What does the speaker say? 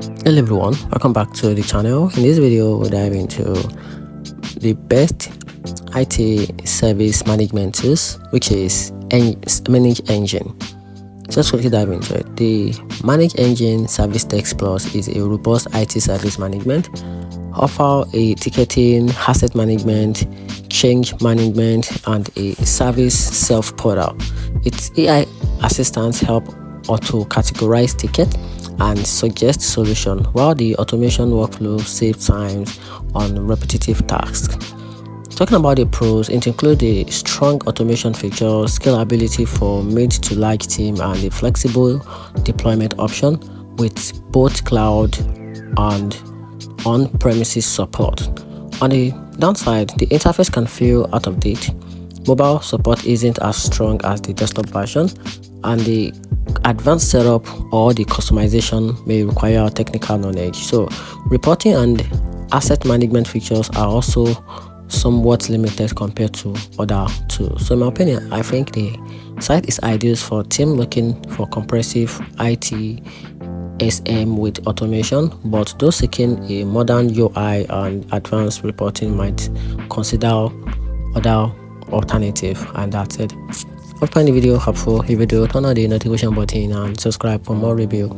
Hello everyone, welcome back to the channel. In this video we'll dive into the best IT service management tools, which is ManageEngine. Just quickly dive into it. The ManageEngine Service Text Plus is a robust IT service management, offer a ticketing, asset management, change management, and a service self-portal. Its AI assistants help auto categorize tickets and suggest solution, while the automation workflow saves time on repetitive tasks. Talking about the pros, it includes the strong automation features, scalability for mid to large team, and a flexible deployment option with both cloud and on-premises support. On the downside, the interface can feel out of date. Mobile support isn't as strong as the desktop version, and the advanced setup or the customization may require technical knowledge. So reporting and asset management features are also somewhat limited compared to other tools. So in my opinion, I think the site is ideal for team looking for comprehensive IT SM with automation, but those seeking a modern UI and advanced reporting might consider other alternative. And that's it. If you find the video helpful, if you do, turn on the notification button and subscribe for more review.